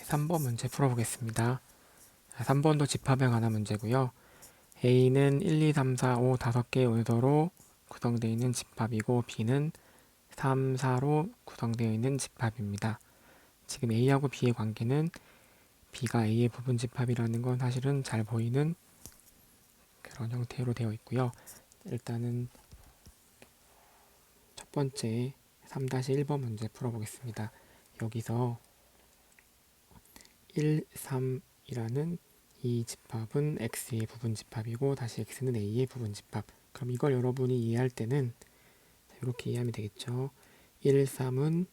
3번 문제 풀어보겠습니다. 3번도 집합에 관한 문제고요. A는 1, 2, 3, 4, 5, 5개의 원소로 구성되어 있는 집합이고 B는 3, 4로 구성되어 있는 집합입니다. 지금 A하고 B의 관계는 B가 A의 부분 집합이라는 건 사실은 잘 보이는 그런 형태로 되어 있고요. 일단은 첫 번째 3-1번 문제 풀어보겠습니다. 여기서 1, 3이라는 이 집합은 X의 부분 집합이고 다시 X는 A의 부분 집합. 그럼 이걸 여러분이 이해할 때는 이렇게 이해하면 되겠죠. 1, 3은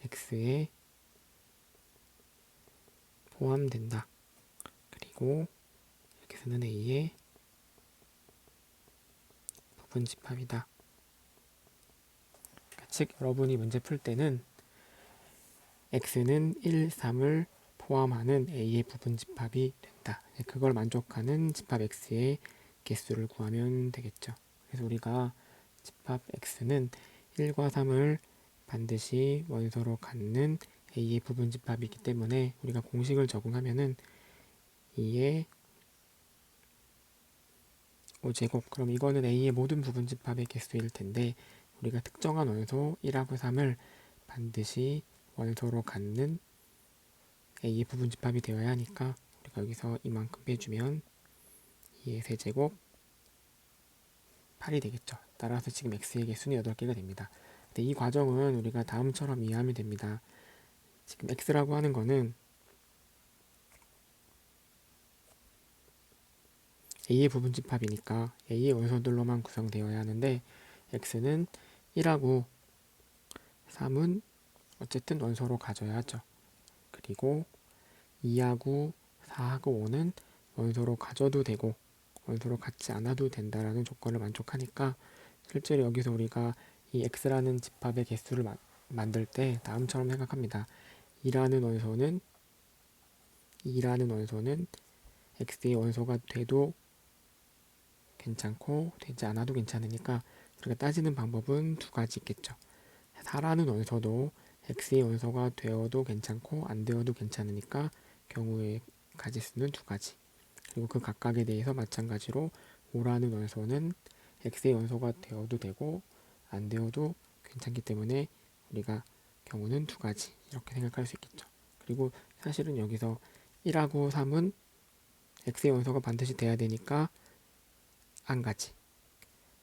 X에 포함된다. 그리고 X는 A의 부분 집합이다. 즉 여러분이 문제 풀 때는 X는 1, 3을 포함하는 A의 부분 집합이 된다. 그걸 만족하는 집합 X의 개수를 구하면 되겠죠. 그래서 우리가 집합 X는 1과 3을 반드시 원소로 갖는 A의 부분 집합이기 때문에 우리가 공식을 적용하면은 2의 5제곱, 그럼 이거는 A의 모든 부분 집합의 개수일 텐데 우리가 특정한 원소 1하고 3을 반드시 원소로 갖는 A의 부분 집합이 되어야 하니까 우리가 여기서 이만큼 빼주면 2의 세제곱 8이 되겠죠. 따라서 지금 X의 개수는 8개가 됩니다. 근데 이 과정은 우리가 다음처럼 이해하면 됩니다. 지금 X라고 하는 거는 A의 부분 집합이니까 A의 원소들로만 구성되어야 하는데 X는 1하고 3은 어쨌든 원소로 가져야 하죠. 그리고 2하고 4하고 5는 원소로 가져도 되고 원소로 갖지 않아도 된다라는 조건을 만족하니까 실제로 여기서 우리가 이 X라는 집합의 개수를 만들 때 다음처럼 생각합니다. 2라는 원소는 X의 원소가 돼도 괜찮고 되지 않아도 괜찮으니까 우리가 따지는 방법은 두 가지 있겠죠. 4라는 원소도 X의 원소가 되어도 괜찮고 안 되어도 괜찮으니까 경우의 가지수는 두 가지. 그리고 그 각각에 대해서 마찬가지로 5라는 원소는 X의 원소가 되어도 되고 안 되어도 괜찮기 때문에 우리가 경우는 두 가지 이렇게 생각할 수 있겠죠. 그리고 사실은 여기서 1하고 3은 X의 원소가 반드시 돼야 되니까 한 가지,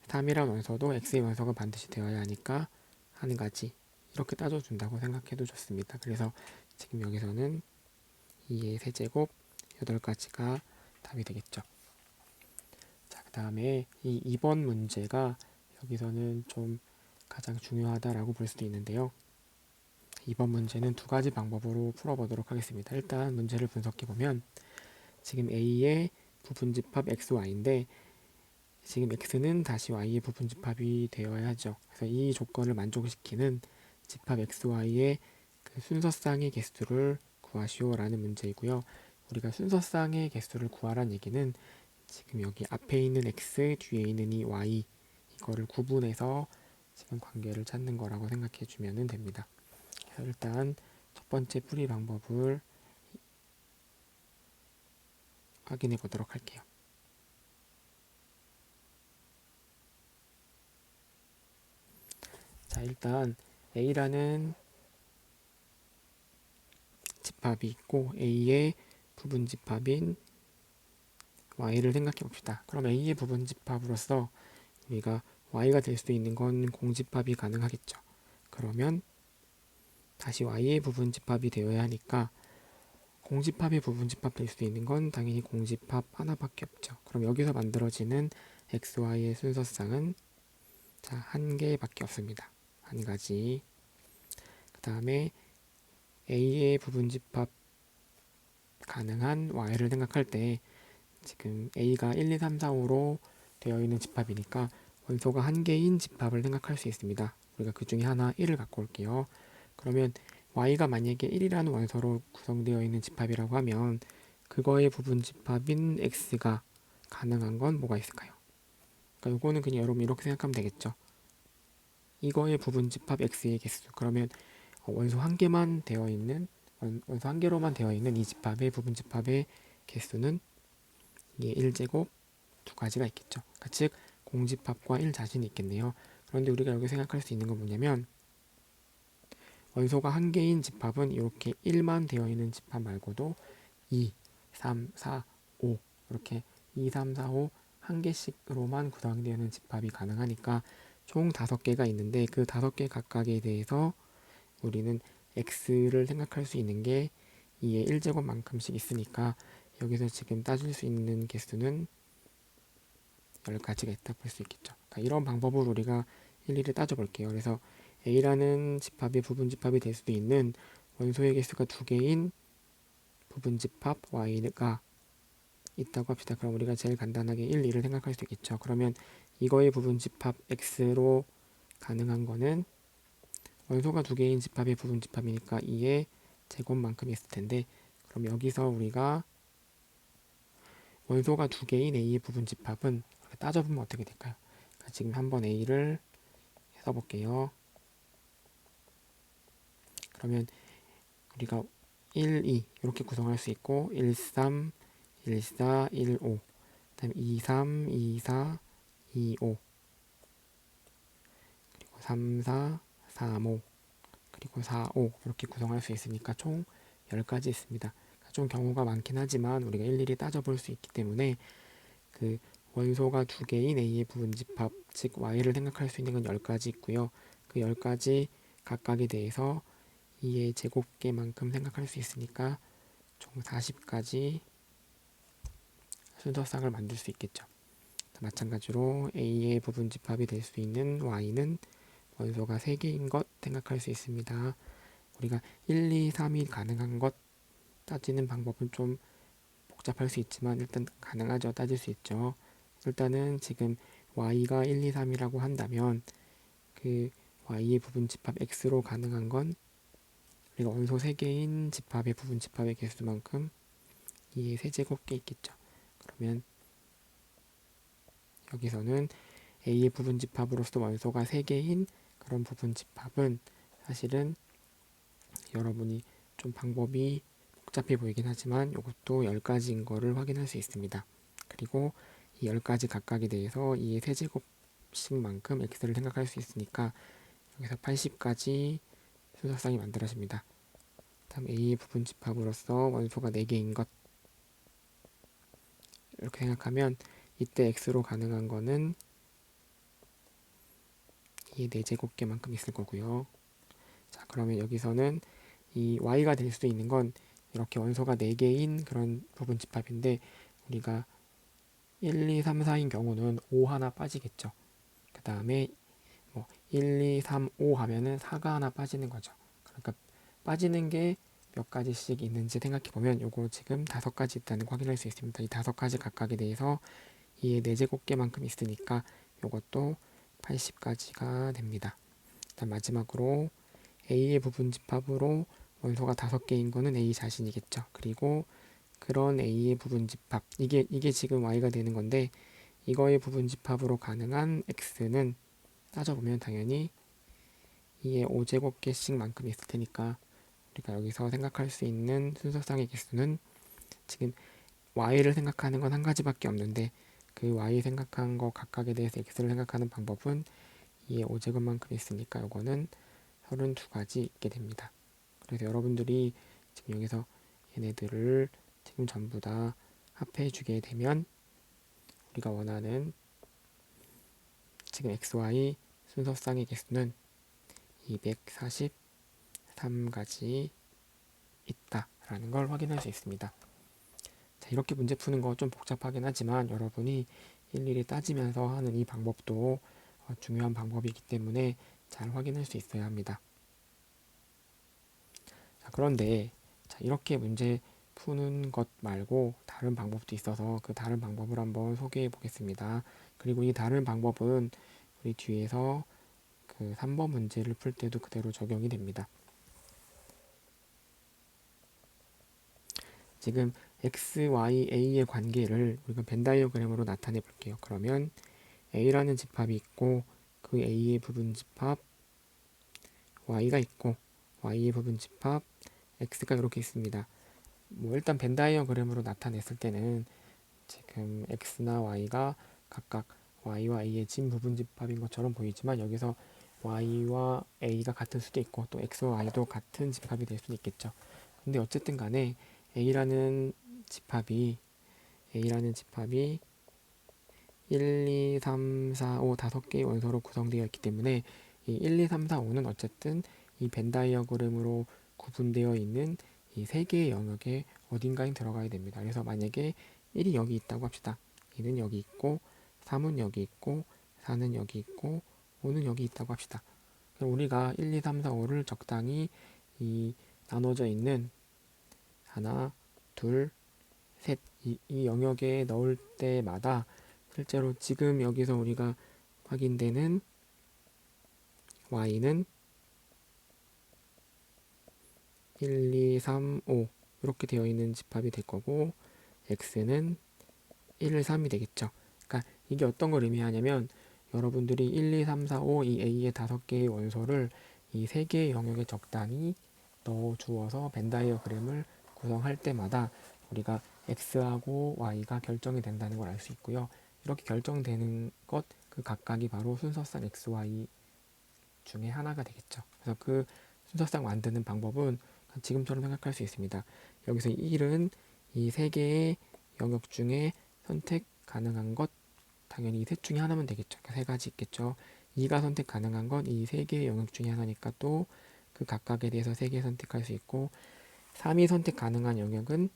3이란 원소도 X의 원소가 반드시 되어야 하니까 한 가지 이렇게 따져준다고 생각해도 좋습니다. 그래서 지금 여기서는 2의 세제곱 8가지가 답이 되겠죠. 자, 그 다음에 이 2번 문제가 여기서는 좀 가장 중요하다라고 볼 수도 있는데요. 2번 문제는 두 가지 방법으로 풀어보도록 하겠습니다. 일단 문제를 분석해보면 지금 A의 부분집합 XY인데 지금 X는 다시 Y의 부분집합이 되어야 하죠. 그래서 이 조건을 만족시키는 집합 XY의 그 순서쌍의 개수를 구하시오라는 문제이고요. 우리가 순서쌍의 개수를 구하란 얘기는 지금 여기 앞에 있는 X, 뒤에 있는 이 Y 이거를 구분해서 지금 관계를 찾는 거라고 생각해 주면 됩니다. 그래서 일단 첫 번째 풀이 방법을 확인해 보도록 할게요. 자, 일단 A라는 집합이 있고 A의 부분 집합인 Y를 생각해 봅시다. 그럼 A의 부분 집합으로서 우리가 Y가 될 수 있는 건 공집합이 가능하겠죠. 그러면 다시 Y의 부분 집합이 되어야 하니까 공집합의 부분 집합 될 수 있는 건 당연히 공집합 하나밖에 없죠. 그럼 여기서 만들어지는 XY의 순서쌍은 자, 한 개밖에 없습니다. 한 가지. 그 다음에 A의 부분 집합 가능한 Y를 생각할 때 지금 A가 1, 2, 3, 4, 5로 되어 있는 집합이니까 원소가 한 개인 집합을 생각할 수 있습니다. 우리가 그 중에 하나 1을 갖고 올게요. 그러면 Y가 만약에 1이라는 원소로 구성되어 있는 집합이라고 하면 그거의 부분 집합인 X가 가능한 건 뭐가 있을까요? 그러니까 이거는 그냥 여러분 이렇게 생각하면 되겠죠. 이거의 부분 집합 X의 개수. 그러면 원소 한 개만 되어 있는 원소 한 개로만 되어 있는 이 집합의 부분 집합의 개수는 이게 1제곱 두 가지가 있겠죠. 그러니까 즉 공집합과 1 자신이 있겠네요. 그런데 우리가 여기 생각할 수 있는 건 뭐냐면 원소가 한 개인 집합은 이렇게 1만 되어 있는 집합 말고도 2, 3, 4, 5 이렇게 2, 3, 4, 5 한 개씩으로만 구성되는 집합이 가능하니까 총 5개가 있는데 그 5개 각각에 대해서 우리는 x를 생각할 수 있는 게 2의 1제곱만큼씩 있으니까 여기서 지금 따질 수 있는 개수는 10가지가 있다 볼 수 있겠죠. 그러니까 이런 방법으로 우리가 일일이 따져볼게요. 그래서 A라는 집합이 부분 집합이 될 수도 있는 원소의 개수가 2개인 부분 집합 Y가 있다고 합시다. 그럼 우리가 제일 간단하게 1, 2를 생각할 수 있겠죠. 그러면 이거의 부분 집합 X로 가능한 거는 원소가 2개인 집합의 부분 집합이니까 2의 제곱만큼 있을 텐데 그럼 여기서 우리가 원소가 2개인 A의 부분 집합은 따져보면 어떻게 될까요? 그러니까 지금 한번 A를 써볼게요. 그러면 우리가 1, 2 이렇게 구성할 수 있고 1, 3, 1, 4, 1, 5 그다음에 2, 3, 2, 4, 2, 5 그리고 3, 4, 3, 5 그리고 4, 5 이렇게 구성할 수 있으니까 총 10가지 있습니다. 좀 경우가 많긴 하지만 우리가 일일이 따져볼 수 있기 때문에 그 원소가 2개인 A의 부분집합 즉 Y를 생각할 수 있는 건 10가지 있고요. 그 10가지 각각에 대해서 2의 제곱계만큼 생각할 수 있으니까 총 40가지 순서쌍을 만들 수 있겠죠. 마찬가지로 A의 부분집합이 될 수 있는 Y는 원소가 3개인 것 생각할 수 있습니다. 우리가 1, 2, 3이 가능한 것 따지는 방법은 좀 복잡할 수 있지만 일단 가능하죠. 따질 수 있죠. 일단은 지금 y가 1, 2, 3이라고 한다면 그 y의 부분 집합 x로 가능한 건 우리가 원소 3개인 집합의 부분 집합의 개수만큼 2의 세제곱게 있겠죠. 그러면 여기서는 a의 부분 집합으로서 원소가 3개인 그런 부분 집합은 사실은 여러분이 좀 방법이 복잡해 보이긴 하지만 이것도 10가지인 거를 확인할 수 있습니다. 그리고 이 10가지 각각에 대해서 2의 세제곱씩만큼 x를 생각할 수 있으니까 여기서 80가지 순서쌍이 만들어집니다. 다음 a의 부분 집합으로서 원소가 4개인 것 이렇게 생각하면 이때 x로 가능한 거는 2의 4제곱개만큼 있을 거고요. 자, 그러면 여기서는 이 y가 될 수도 있는 건 이렇게 원소가 4개인 그런 부분 집합인데 우리가 1, 2, 3, 4인 경우는 5 하나 빠지겠죠. 그 다음에 뭐 1, 2, 3, 5 하면은 4가 하나 빠지는 거죠. 그러니까 빠지는 게 몇 가지씩 있는지 생각해 보면 요거 지금 5가지 있다는 거 확인할 수 있습니다. 이 5가지 각각에 대해서 이의 4제곱개만큼 있으니까 요것도 80가지가 됩니다. 일단 마지막으로 A의 부분 집합으로 원소가 5개인 거는 A 자신이겠죠. 그리고 그런 A의 부분 집합 이게 지금 Y가 되는 건데 이거의 부분 집합으로 가능한 X는 따져보면 당연히 2의 5제곱개씩만큼 있을 테니까 우리가 여기서 생각할 수 있는 순서쌍의 개수는 지금 Y를 생각하는 건 한 가지밖에 없는데 그 Y 생각한 거 각각에 대해서 X를 생각하는 방법은 2의 5제곱만큼 있으니까 이거는 32가지 있게 됩니다. 그래서 여러분들이 지금 여기서 얘네들을 지금 전부 다 합해 주게 되면 우리가 원하는 지금 XY 순서쌍의 개수는 243가지 있다라는 걸 확인할 수 있습니다. 자, 이렇게 문제 푸는 거 좀 복잡하긴 하지만 여러분이 일일이 따지면서 하는 이 방법도 중요한 방법이기 때문에 잘 확인할 수 있어야 합니다. 자, 그런데 자, 이렇게 문제 푸는 것 말고 다른 방법도 있어서 그 다른 방법을 한번 소개해 보겠습니다. 그리고 이 다른 방법은 우리 뒤에서 그 3번 문제를 풀 때도 그대로 적용이 됩니다. 지금 x, y, a의 관계를 우리가 벤 다이어그램으로 나타내 볼게요. 그러면 a라는 집합이 있고 그 a의 부분 집합 y가 있고 y의 부분 집합 x가 이렇게 있습니다. 뭐 일단 벤 다이어그램으로 나타냈을 때는 지금 x나 y가 각각 y와 a의 진 부분 집합인 것처럼 보이지만 여기서 y와 a가 같을 수도 있고 또 x와 y도 같은 집합이 될 수도 있겠죠. 근데 어쨌든 간에 a라는 집합이 1, 2, 3, 4, 5 다섯 개의 원소로 구성되어 있기 때문에 이 1, 2, 3, 4, 5는 어쨌든 이 벤 다이어그램으로 구분되어 있는 이 세 개의 영역에 어딘가에 들어가야 됩니다. 그래서 만약에 1이 여기 있다고 합시다. 2는 여기 있고 3은 여기 있고 4는 여기 있고 5는 여기 있다고 합시다. 그럼 우리가 1, 2, 3, 4, 5를 적당히 이 나눠져 있는 하나, 둘, 셋, 이 영역에 넣을 때마다 실제로 지금 여기서 우리가 확인되는 y는 1, 2, 3, 5 이렇게 되어 있는 집합이 될 거고 x는 1, 3이 되겠죠. 그러니까 이게 어떤 걸 의미하냐면 여러분들이 1, 2, 3, 4, 5 이 a의 다섯 개의 원소를 이 세 개의 영역에 적당히 넣어 주어서 벤 다이어그램을 구성할 때마다 우리가 x하고 y가 결정이 된다는 걸 알 수 있고요. 이렇게 결정되는 것 그 각각이 바로 순서상 x, y 중에 하나가 되겠죠. 그래서 그 순서상 만드는 방법은 지금처럼 생각할 수 있습니다. 여기서 1은 이 세 개의 영역 중에 선택 가능한 것 당연히 이 셋 중에 하나면 되겠죠. 세 가지 있겠죠. 2가 선택 가능한 건 이 세 개의 영역 중에 하나니까 또 그 각각에 대해서 세 개 선택할 수 있고 3이 선택 가능한 영역은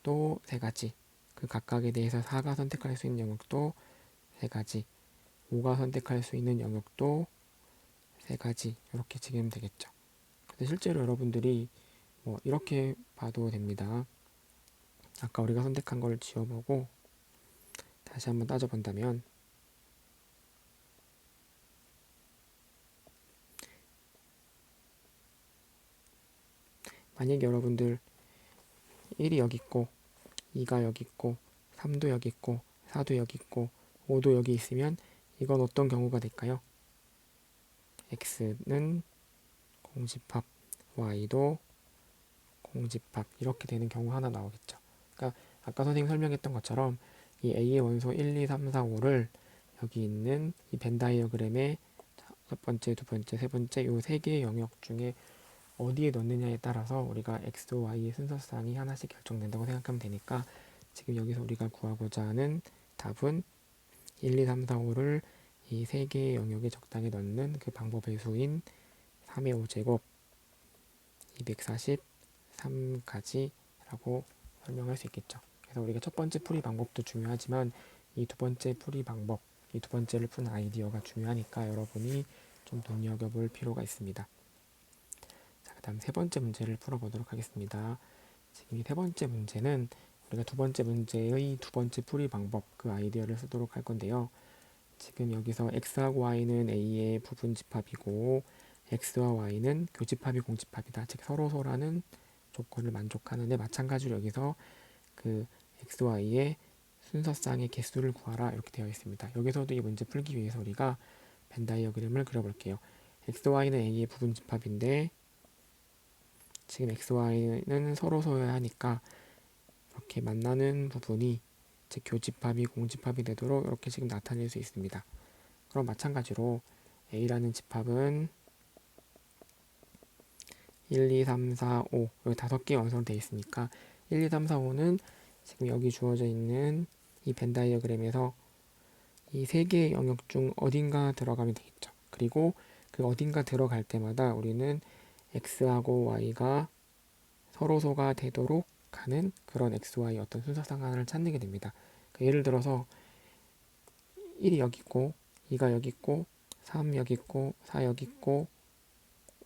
또 세 가지 그 각각에 대해서 4가 선택할 수 있는 영역도 세 가지 5가 선택할 수 있는 영역도 세 가지 이렇게 지금 되겠죠. 근데 실제로 여러분들이 뭐 이렇게 봐도 됩니다. 아까 우리가 선택한 걸 지워보고 다시 한번 따져본다면 만약에 여러분들 1이 여기 있고 2가 여기 있고 3도 여기 있고 4도 여기 있고 5도 여기 있으면 이건 어떤 경우가 될까요? x는 공집합, y도 공집합 이렇게 되는 경우 하나 나오겠죠. 그러니까 아까 선생님 설명했던 것처럼 이 A의 원소 1, 2, 3, 4, 5를 여기 있는 이 벤 다이어그램의 첫 번째, 두 번째, 세 번째 이 세 개의 영역 중에 어디에 넣느냐에 따라서 우리가 X, Y의 순서상이 하나씩 결정된다고 생각하면 되니까 지금 여기서 우리가 구하고자 하는 답은 1, 2, 3, 4, 5를 이 세 개의 영역에 적당히 넣는 그 방법의 수인 3의 5제곱 243가지라고 설명할 수 있겠죠. 그래서 우리가 첫 번째 풀이 방법도 중요하지만 이 두 번째 풀이 방법, 이 두 번째를 푼 아이디어가 중요하니까 여러분이 좀 눈여겨볼 필요가 있습니다. 자, 그 다음 세 번째 문제를 풀어보도록 하겠습니다. 지금 이 세 번째 문제는 우리가 두 번째 문제의 두 번째 풀이 방법, 그 아이디어를 쓰도록 할 건데요. 지금 여기서 x하고 y는 a의 부분 집합이고 x와 y는 교집합이 공집합이다. 즉 서로서라는 조건을 만족하는데 마찬가지로 여기서 그 x, y의 순서상의 개수를 구하라 이렇게 되어 있습니다. 여기서도 이 문제 풀기 위해서 우리가 벤 다이어그램을 그려볼게요. x, y는 a의 부분 집합인데 지금 x, y는 서로서여야 하니까 이렇게 만나는 부분이 즉 교집합이 공집합이 되도록 이렇게 지금 나타낼 수 있습니다. 그럼 마찬가지로 a라는 집합은 1, 2, 3, 4, 5 여기 다섯 개의 원소로 되어 있으니까 1, 2, 3, 4, 5는 지금 여기 주어져 있는 이 벤 다이어그램에서 이 세 개의 영역 중 어딘가 들어가면 되겠죠. 그리고 그 어딘가 들어갈 때마다 우리는 x하고 y가 서로소가 되도록 하는 그런 x, y 어떤 순서상 하나를 찾는 게 됩니다. 그러니까 예를 들어서 1이 여기 있고 2가 여기 있고 3 여기 있고 4 여기 있고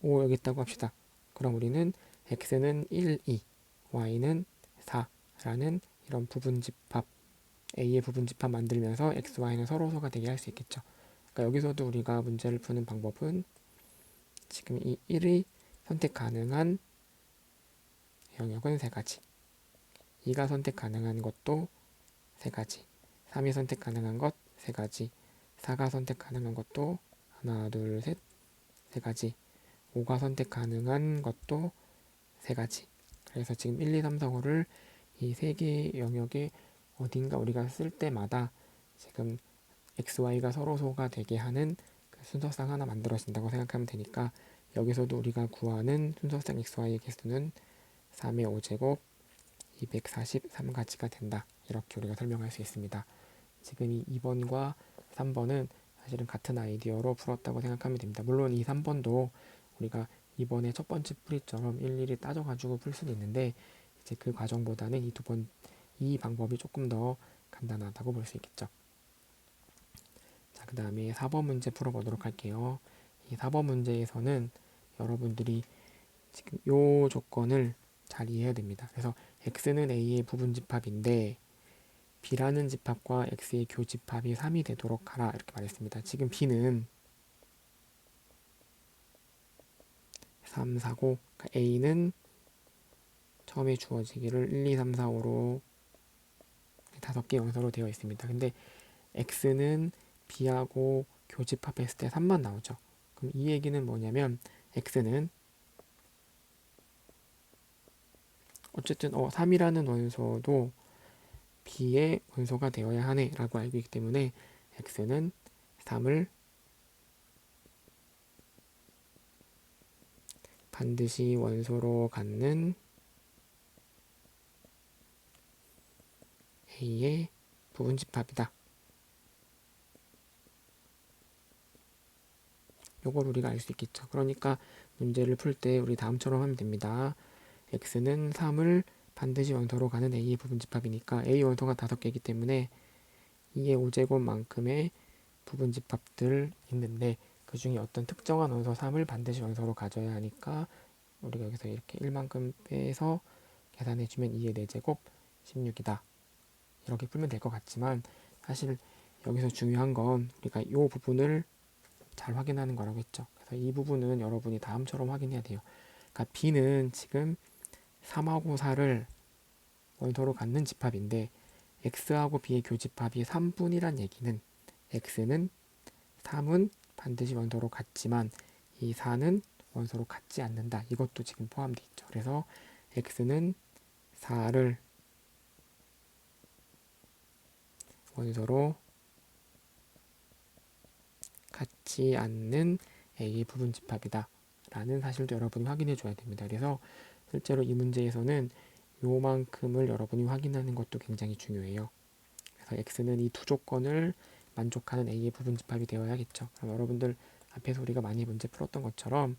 5 여기 있다고 합시다. 그럼 우리는 x는 1, 2, y는 4라는 이런 부분집합 a의 부분집합 만들면서 x, y는 서로서가 되게 할 수 있겠죠. 그러니까 여기서도 우리가 문제를 푸는 방법은 지금 이 1이 선택 가능한 영역은 세 가지 2가 선택 가능한 것도 세 가지 3이 선택 가능한 것 세 가지 4가 선택 가능한 것도 하나, 둘, 셋, 세 가지 5가 선택 가능한 것도 세 가지. 그래서 지금 1, 2, 3, 4, 5를 이 세 개의 영역에 어딘가 우리가 쓸 때마다 지금 x, y가 서로 소가 되게 하는 그 순서상 하나 만들어진다고 생각하면 되니까 여기서도 우리가 구하는 순서상 x, y의 개수는 3의 5제곱 243가지가 된다. 이렇게 우리가 설명할 수 있습니다. 지금 이 2번과 3번은 사실은 같은 아이디어로 풀었다고 생각하면 됩니다. 물론 이 3번도 우리가 이번에 첫 번째 풀이처럼 일일이 따져가지고 풀 수는 있는데 이제 그 과정보다는 이 방법이 조금 더 간단하다고 볼 수 있겠죠. 자, 그 다음에 4번 문제 풀어보도록 할게요. 이 4번 문제에서는 여러분들이 지금 요 조건을 잘 이해해야 됩니다. 그래서 x는 a의 부분집합인데 b라는 집합과 x의 교집합이 3이 되도록 하라 이렇게 말했습니다. 지금 b는 3, 4고 그러니까 a는 처음에 주어지기를 1, 2, 3, 4, 5로 5개 영서로 되어 있습니다. 근데 x는 b하고 교집합했을 때 3만 나오죠. 그럼 이 얘기는 뭐냐면 x는 어쨌든 3이라는 원소도 b의 원소가 되어야 하네 라고 알고 있기 때문에 x는 3을 반드시 원소로 갖는 a의 부분집합이다. 요걸 우리가 알 수 있겠죠. 그러니까 문제를 풀 때 우리 다음처럼 하면 됩니다. x는 3을 반드시 원소로 가는 a의 부분집합이니까 a 원소가 5개이기 때문에 2의 5제곱만큼의 부분집합들 있는데 그 중에 어떤 특정한 원소 3을 반드시 원소로 가져야 하니까 우리가 여기서 이렇게 1만큼 빼서 계산해주면 2의 4제곱 16이다. 이렇게 풀면 될 것 같지만 사실 여기서 중요한 건 우리가 이 부분을 잘 확인하는 거라고 했죠. 그래서 이 부분은 여러분이 다음처럼 확인해야 돼요. 그러니까 B는 지금 3하고 4를 원소로 갖는 집합인데 X하고 B의 교집합이 3분이란 얘기는 X는 3은 반드시 원소로 갖지만 이 4는 원소로 갖지 않는다. 이것도 지금 포함되어 있죠. 그래서 X는 4를 원소로 갖지 않는 A의 부분집합이다. 라는 사실도 여러분이 확인해 줘야 됩니다. 그래서 실제로 이 문제에서는 요만큼을 여러분이 확인하는 것도 굉장히 중요해요. 그래서 X는 이 두 조건을 만족하는 A의 부분집합이 되어야겠죠. 그럼 여러분들 앞에서 우리가 많이 문제 풀었던 것처럼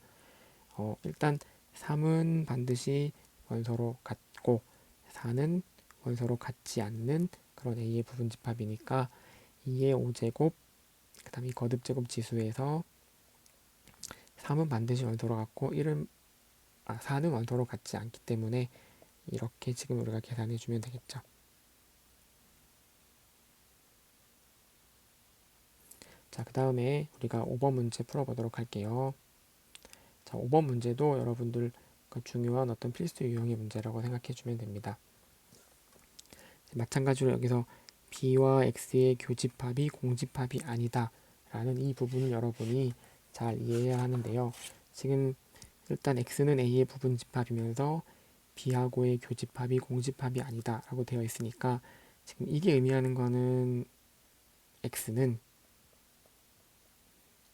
일단 3은 반드시 원소로 같고 4는 원소로 같지 않는 그런 A의 부분집합이니까 2의 5제곱 그 다음에 이 거듭제곱 지수에서 3은 반드시 원소로 같고 4는 원소로 같지 않기 때문에 이렇게 지금 우리가 계산해 주면 되겠죠. 자, 그 다음에 우리가 5번 문제 풀어보도록 할게요. 자, 5번 문제도 여러분들 중요한 어떤 필수 유형의 문제라고 생각해 주면 됩니다. 마찬가지로 여기서 b와 x의 교집합이 공집합이 아니다 라는 이 부분을 여러분이 잘 이해해야 하는데요. 지금 일단 x는 a의 부분집합이면서 b하고의 교집합이 공집합이 아니다 라고 되어 있으니까 지금 이게 의미하는 거는 x는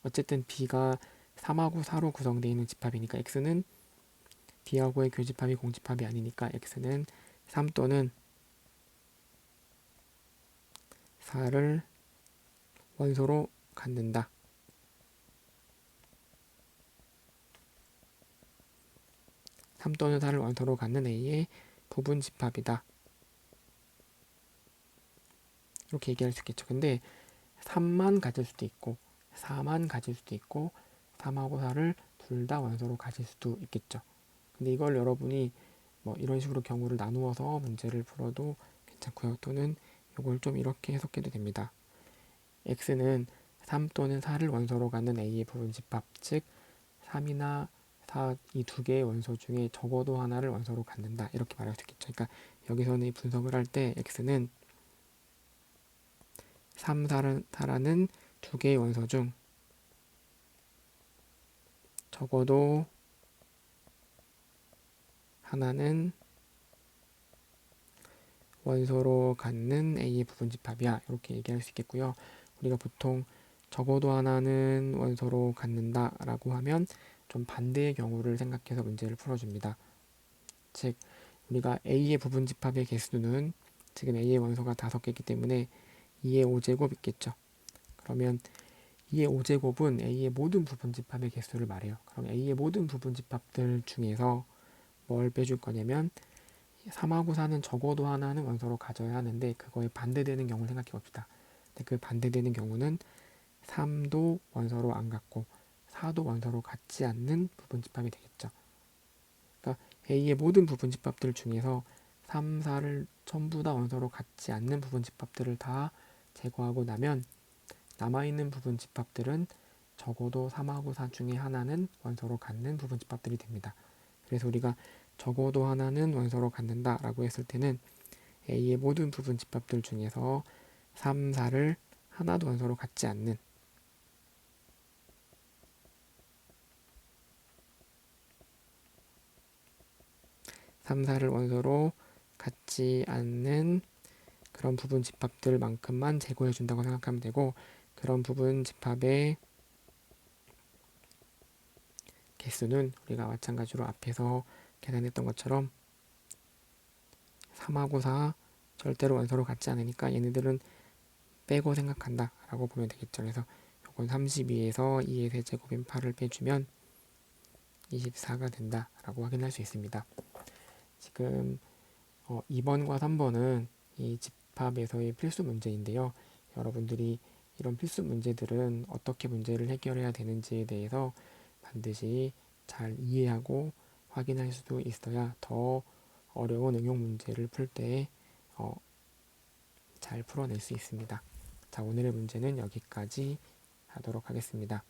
어쨌든 b가 3하고 4로 구성되어 있는 집합이니까 x는 b하고의 교집합이 공집합이 아니니까 x는 3 또는 4를 원소로 갖는다. 3 또는 4를 원소로 갖는 A의 부분집합이다. 이렇게 얘기할 수 있겠죠. 근데 3만 가질 수도 있고 4만 가질 수도 있고 3하고 4를 둘 다 원소로 가질 수도 있겠죠. 근데 이걸 여러분이 뭐 이런 식으로 경우를 나누어서 문제를 풀어도 괜찮고요. 또는 이걸 좀 이렇게 해석해도 됩니다. x는 3 또는 4를 원소로 갖는 A의 부분집합, 즉 3이나 4, 이 두 개의 원소 중에 적어도 하나를 원소로 갖는다. 이렇게 말할 수 있겠죠. 그러니까 여기서는 분석을 할 때 x는 3, 4라는 두 개의 원소 중 하나는 원소로 갖는 A의 부분집합이야. 이렇게 얘기할 수 있겠고요. 우리가 보통 적어도 하나는 원소로 갖는다 라고 하면 좀 반대의 경우를 생각해서 문제를 풀어줍니다. 즉 우리가 A의 부분집합의 개수는 지금 A의 원소가 5개이기 때문에 2의 5제곱 있겠죠. 그러면 2의 5제곱은 A의 모든 부분집합의 개수를 말해요. 그럼 A의 모든 부분집합들 중에서 뭘 빼줄 거냐면 3하고 4는 적어도 하나는 원소로 가져야 하는데 그거에 반대되는 경우를 생각해 봅시다. 근데 그 반대되는 경우는 3도 원소로 안 갖고 4도 원소로 갖지 않는 부분집합이 되겠죠. 그러니까 A의 모든 부분집합들 중에서 3, 4를 전부 다 원소로 갖지 않는 부분집합들을 다 제거하고 나면 남아있는 부분집합들은 적어도 3하고 4 중에 하나는 원소로 갖는 부분집합들이 됩니다. 그래서 우리가 적어도 하나는 원소로 갖는다 라고 했을 때는 A의 모든 부분집합들 중에서 3, 4를 하나도 원소로 갖지 않는 3, 4를 원소로 갖지 않는 그런 부분집합들만큼만 제거해 준다고 생각하면 되고 그런 부분집합의 개수는 우리가 마찬가지로 앞에서 계산했던 것처럼 3하고 4 절대로 원소로 갖지 않으니까 얘네들은 빼고 생각한다 라고 보면 되겠죠. 그래서 요건 32에서 2의 세제곱인 8을 빼주면 24가 된다 라고 확인할 수 있습니다. 지금 2번과 3번은 이 집합에서의 필수 문제인데요. 여러분들이 이런 필수 문제들은 어떻게 문제를 해결해야 되는지에 대해서 반드시 잘 이해하고 확인할 수도 있어야 더 어려운 응용 문제를 풀 때 잘 풀어낼 수 있습니다. 자, 오늘의 문제는 여기까지 하도록 하겠습니다.